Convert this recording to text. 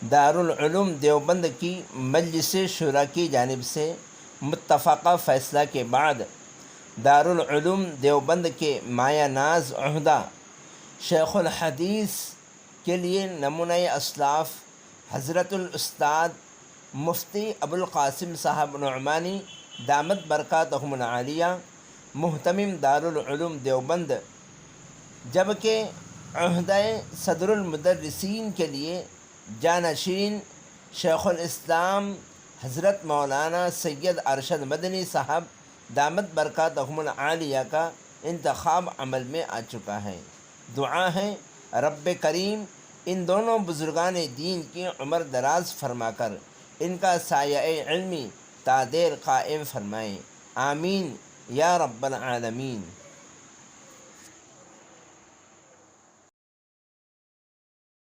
دارالعلوم دیوبند کی مجلس شورا کی جانب سے متفقہ فیصلہ کے بعد دارالعلوم دیوبند کے مایہ ناز عہدہ شیخ الحدیث کے لیے نمونہ اسلاف حضرت الاستاذ مفتی ابوالقاسم صاحب نعمانی دامت برکاتہم العالیہ محتمم دارالعلوم دیوبند، جبکہ عہدہ صدر المدرسین کے لیے جانشین شیخ الاسلام حضرت مولانا سید ارشد مدنی صاحب دامت برکاتہم العالیہ کا انتخاب عمل میں آ چکا ہے۔ دعا ہے رب کریم ان دونوں بزرگان دین کی عمر دراز فرما کر ان کا سایہ علمی تا دیر قائم فرمائیں، آمین یا رب العالمین۔